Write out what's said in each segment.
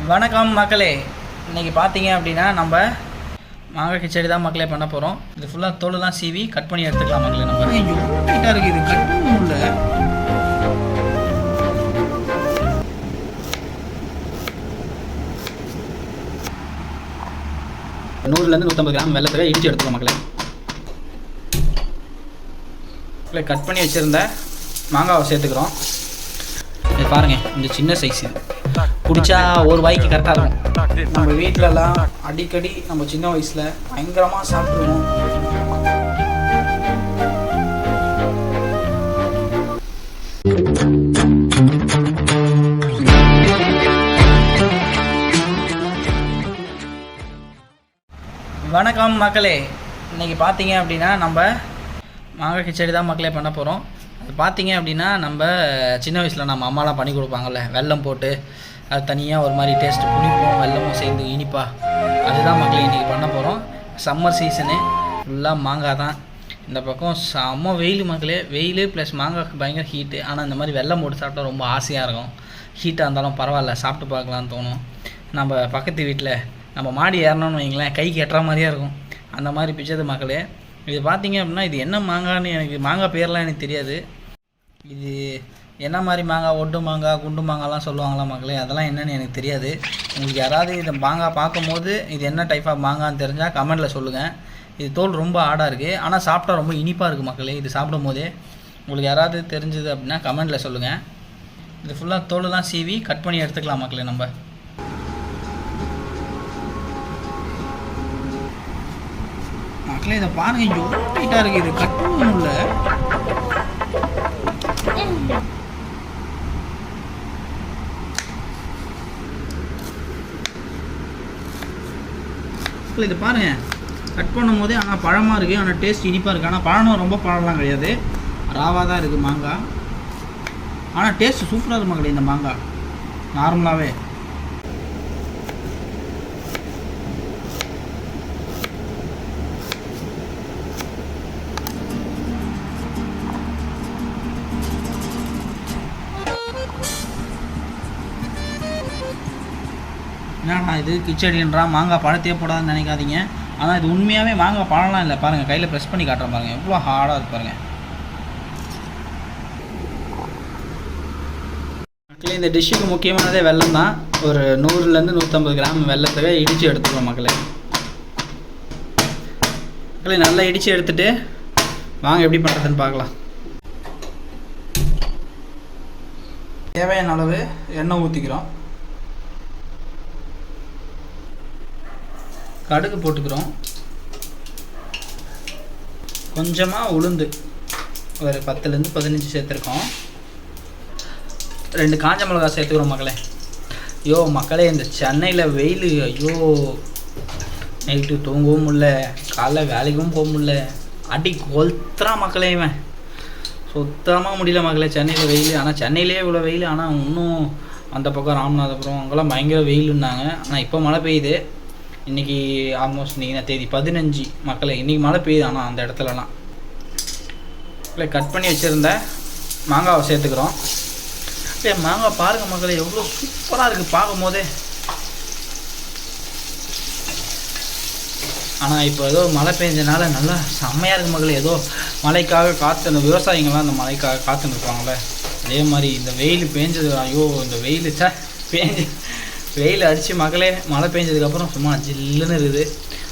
வணக்கம் மக்களே. இன்றைக்கி பார்த்தீங்க அப்படின்னா நம்ம மாங்காய் கிச்சடி தான் மக்களே பண்ண போகிறோம். இது ஃபுல்லாக தோலெல்லாம் சீவி கட் பண்ணி எடுத்துக்கலாம் மக்களே. நம்ம டைட்டாக இருக்குது, இது கட் பண்ண முடியல. நூறுலேருந்து 150 கிராம் வெள்ளத்தை இடிச்சு எடுத்துக்கலாம் மக்களே. கட் பண்ணி வச்சுருந்த மாங்காவை சேர்த்துக்கிறோம். இது பாருங்கள், இந்த சின்ன சைஸ் இது குடித்தா ஒரு வாய்க்கு கரெக்டாக இருக்கும். நம்ம வீட்டிலலாம் அடிக்கடி நம்ம சின்ன வயசில் பயங்கரமாக சாப்பிடுவோம். வணக்கம் மக்களே. இன்றைக்கி பார்த்தீங்க அப்படின்னா நம்ம மாங்காய் கிச்சடி தான் மக்களே பண்ண போகிறோம். அது பார்த்தீங்க அப்படின்னா நம்ம சின்ன வயசில் நம்ம அம்மாலாம் பண்ணி கொடுப்பாங்கள்ல, வெல்லம் போட்டு அது தனியாக ஒரு மாதிரி டேஸ்ட்டு, புளிப்பும் வெல்லமும் சேர்ந்து இனிப்பா. அதுதான் மக்களே இன்றைக்கி பண்ண போகிறோம். சம்மர் சீசனு ஃபுல்லாக மாங்காய் தான். இந்த பக்கம் செம்ம வெயில் மக்களே. வெயில் ப்ளஸ் மாங்காய்க்கு பயங்கர ஹீட்டு. ஆனால் இந்த மாதிரி வெல்லம் போட்டு சாப்பிட்டா ரொம்ப ஆசையாக இருக்கும். ஹீட்டாக இருந்தாலும் பரவாயில்ல, சாப்பிட்டு பார்க்கலான்னு தோணும். நம்ம பக்கத்து வீட்டில் நம்ம மாடி ஏறணும்னு வைங்களேன், கைக்கு எட்டுற மாதிரியே இருக்கும். அந்த மாதிரி பிச்சது மக்களே. இது பார்த்தீங்க அப்படின்னா இது என்ன மாங்கான்னு எனக்கு மாங்காய் பேர்லாம் எனக்கு தெரியாது. இது என்ன மாதிரி மாங்காய், ஒட்டு மாங்காய், குண்டு மாங்காய்லாம் சொல்லுவாங்களா மக்களே, அதெல்லாம் என்னென்னு எனக்கு தெரியாது. உங்களுக்கு யாராவது இந்த மாங்காய் பார்க்கும்போது இது என்ன டைப் ஆஃப் மாங்கான்னு தெரிஞ்சால் கமெண்ட்டில் சொல்லுங்கள். இது தோல் ரொம்ப ஆடாக இருக்குது, ஆனால் சாப்பிட்டா ரொம்ப இனிப்பாக இருக்குது மக்களே. இது சாப்பிடும் போதே உங்களுக்கு யாராவது தெரிஞ்சது அப்படின்னா கமெண்ட்டில் சொல்லுங்கள். இது ஃபுல்லாக தோலெல்லாம் சீவி கட் பண்ணி எடுத்துக்கலாம் மக்களே. நம்ம மக்களே இதை பாருங்கள், எவ்வளோ டைட்டாக இருக்குது, இது கட் பண்ண முடியல. இது பாருங்கள், கட் பண்ணும் போதே ஆனால் பழமாக இருக்குது, ஆனால் டேஸ்ட் இனிப்பாக இருக்குது. ஆனால் பழம் ரொம்ப பழம்லாம் கிடையாது, ராவாக தான் இருக்குது மாங்காய். ஆனால் டேஸ்ட் சூப்பராக இருக்குது மக்களே இந்த மாங்காய் நார்மலாகவே. என்னடா இது கிச்சடின்றான், மாங்காய் பழத்தையே போடாதுன்னு நினைக்காதீங்க. ஆனால் இது உண்மையாகவே மாங்காய் பழம்லாம் இல்லை. பாருங்கள், கையில் ப்ரெஸ் பண்ணி காட்டுறேன் பாருங்கள், எவ்வளோ ஹார்டாக இருக்கு பாருங்கள். மக்களே இந்த டிஷ்ஷுக்கு முக்கியமானதே வெல்லம் தான். ஒரு 100லேருந்து 150 கிராம் வெல்லத்தை இடித்து எடுத்துக்கலாம் மக்களே. மக்களே நல்லா இடித்து எடுத்துகிட்டு வாங்க எப்படி பண்ணுறதுன்னு பார்க்கலாம். தேவையான அளவு எண்ணெய் ஊற்றிக்கிறோம். கடுகு போட்டுக்கிறோம். கொஞ்சமாக உளுந்து ஒரு 10லேருந்து 15 சேர்த்துருக்கோம். 2 காஞ்ச மிளகா சேர்த்துக்கிறோம் மக்களே. ஐயோ மக்களே, இந்த சென்னையில் வெயில், ஐயோ நைட்டு தூங்கவும் முடியல, காலைல வேலைக்கும் போக முடியல, அடி கொளுத்துறா மக்களே. இவன் சுத்தமாக முடியல மக்களே சென்னையில் வெயில். ஆனால் சென்னையிலே இவ்வளோ வெயில், ஆனால் இன்னும் அந்த பக்கம் ராமநாதபுரம் அங்கெல்லாம் பயங்கர வெயிலுன்னாங்க. ஆனால் இப்போ மழை பெய்யுது. இன்றைக்கி ஆல்மோஸ்ட் இன்றைக்கி தேதி 15 மக்களே. இன்றைக்கி மழை பெய்யுது. ஆனால் அந்த இடத்துலலாம் இல்லை கட் பண்ணி வச்சுருந்த மாங்காவை சேர்த்துக்கிறோம். இல்லை மாங்காய் பாருங்கள் மக்களே, எவ்வளோ சூப்பராக இருக்குது பார்க்கும் போதே. ஆனால் இப்போ ஏதோ மழை பெஞ்சனால நல்லா செம்மையாக இருக்குது மக்களே. ஏதோ மழைக்காக காற்று, அந்த விவசாயிங்கள்லாம் அந்த மழைக்காக காத்துன்னு இருப்பாங்களே, அதே மாதிரி இந்த வெயில் பேஞ்சது. ஐயோ இந்த வெயில் வெயில் அடித்து மக்களே மழை பெஞ்சதுக்கப்புறம் சும்மா ஜில்லுன்னு இருக்குது.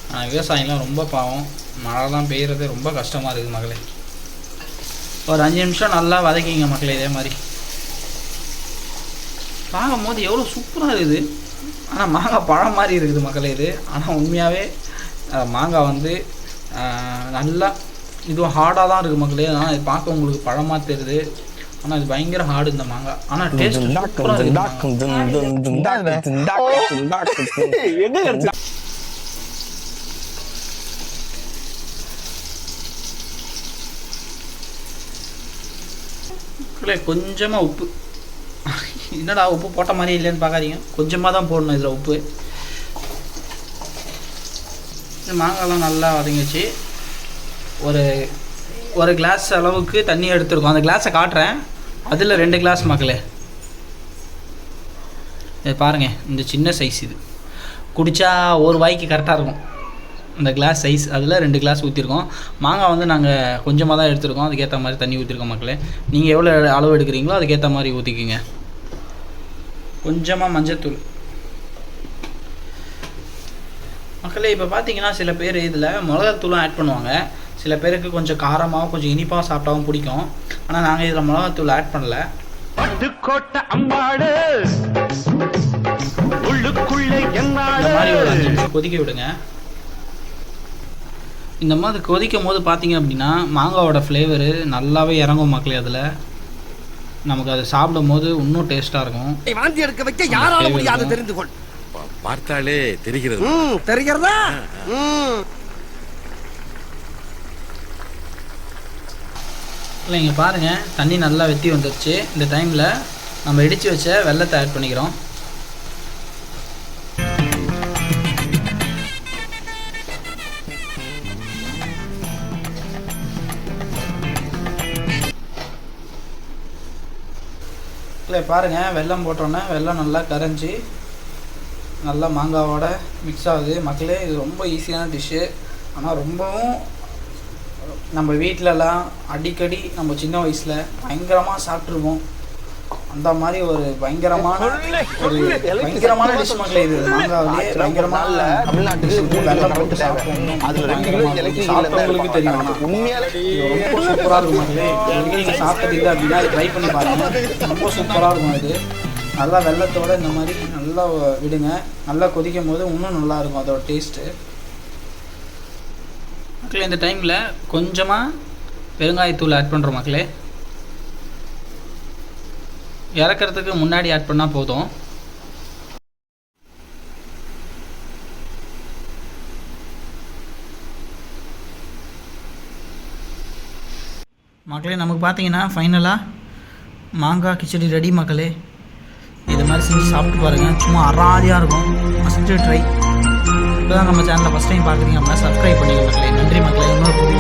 ஆனால் விவசாயிங்களாம் ரொம்ப பாவம், மழைலாம் பெய்கிறது ரொம்ப கஷ்டமாக இருக்குது மக்களே. ஒரு 5 நிமிஷம் நல்லா வதக்கிங்க மக்களே. இதே மாதிரி பார்க்கும் போது எவ்வளோ சூப்பராக இருக்குது. ஆனால் மாங்காய் பழம் மாதிரி இருக்குது மக்களே இது. ஆனால் உண்மையாகவே மாங்காய் வந்து நல்லா இதுவும் ஹார்டாக தான் இருக்குது மக்களே. ஆனால் இது பார்க்க உங்களுக்கு பழமாக தெரியுது, ஆனால் இது பயங்கர ஹார்டு இந்த மாங்காய். ஆனால் டேஸ்ட் கொஞ்சமாக உப்பு. என்னடா உப்பு போட்ட மாதிரி இல்லைன்னு பார்க்காதீங்க, கொஞ்சமாக தான் போடணும் இதில் உப்பு. இந்த மாங்காய்லாம் நல்லா வதங்கிச்சு. ஒரு கிளாஸ் அளவுக்கு தண்ணி எடுத்துருக்கோம். அந்த கிளாஸை காட்டுறேன். அதில் 2 கிளாஸ் மக்களே. இது பாருங்கள், இந்த சின்ன சைஸ் இது குடித்தா ஒரு வாய்க்கு கரெக்டாக இருக்கும். இந்த கிளாஸ் சைஸ் அதில் 2 கிளாஸ் ஊற்றிருக்கோம். மாங்காய் வந்து நாங்கள் கொஞ்சமாக தான் எடுத்துருக்கோம், அதுக்கேற்ற மாதிரி தண்ணி ஊற்றிருக்கோம் மக்களே. நீங்கள் எவ்வளோ அளவு எடுக்கிறீங்களோ அதுக்கேற்ற மாதிரி ஊற்றிக்கிங்க. கொஞ்சமாக மஞ்சத்தூள் மக்களே. இப்போ பார்த்தீங்கன்னா சில பேர் இதில் மிளகாத்தூளும் ஆட் பண்ணுவாங்க. சில பேருக்கு கொஞ்சம் காரமாகவும் கொஞ்சம் இனிப்பாக சாப்பிட்டாவும் பிடிக்கும். ஆனால் நாங்கள் இதில் மிளகாத்தூள் ஆட் பண்ணல. இந்த மாதிரி ஒரு 5 நிமிஷம் கொதிக்க விடுங்க. இந்த மாதிரி கொதிக்கும் போது பார்த்தீங்க அப்படின்னா மாங்காவோட ஃப்ளேவரு நல்லாவே இறங்கும் மக்களே. அதில் நமக்கு அது சாப்பிடும் போது இன்னும் டேஸ்ட்டாக இருக்கும். வாந்தி எடுக்க வைக்க யாரால முடியாது தெரிந்து கொள். பார்த்தாலே தெரிகிறது. தெரிகிறதா? இல்லை இங்கே பாருங்கள், தண்ணி நல்லா வெத்தி வந்துடுச்சு. இந்த டைமில் நம்ம இடித்து வச்ச வெல்லத்தை ஆட் பண்ணிக்கிறோம். இல்லை பாருங்கள், வெல்லம் போட்டோன்னே வெல்லம் நல்லா கரைஞ்சி நல்லா மாங்காவோட மிக்ஸ் ஆகுது மக்களே. இது ரொம்ப ஈஸியான டிஷ்ஷு. ஆனால் ரொம்பவும் நம்ம வீட்டிலலாம் அடிக்கடி நம்ம சின்ன வயசில் பயங்கரமாக சாப்பிட்ருவோம். அந்த மாதிரி ஒரு பயங்கரமான டிஷ் மக்களே. இது மாங்காவிலே பயங்கரமான தமிழ்நாட்டு வெல்லம் போட்டு சாப்பிடுவோம். சாப்பிட்டவங்களுக்கு தெரியும். ரொம்ப சூப்பராக இருக்கும் மக்களே. நீங்கள் சாப்பிட்டது இல்லை அப்படின்னா அது ட்ரை பண்ணி பாருங்கள். ரொம்ப சூப்பராக இருக்கும். இது நல்லா வெல்லத்தோடு இந்த மாதிரி நல்லா விடுங்க. நல்லா கொதிக்கும் போது இன்னும் நல்லாயிருக்கும் அதோட டேஸ்ட்டு மக்களே. இந்த டைமில் கொஞ்சமாக பெருங்காயத்தூள் ஆட் பண்ணுறோம் மக்களே. இறக்கிறதுக்கு முன்னாடி ஆட் பண்ணால் போதும். மக்களே நமக்கு பார்த்தீங்கன்னா ஃபைனலாக மாங்காய் கிச்சடி ரெடி மக்களே. இது மாதிரி செஞ்சு சாப்பிட்டு பாருங்கள், சும்மா அராதியாக இருக்கும். First try. இப்போ தான் நம்ம சேனலில் ஃபஸ்ட் டைம் பார்க்குறீங்க அப்படின்னா சப்ஸ்கிரைப் பண்ணிக்க மக்களே. நன்றி மக்களே. இன்னொரு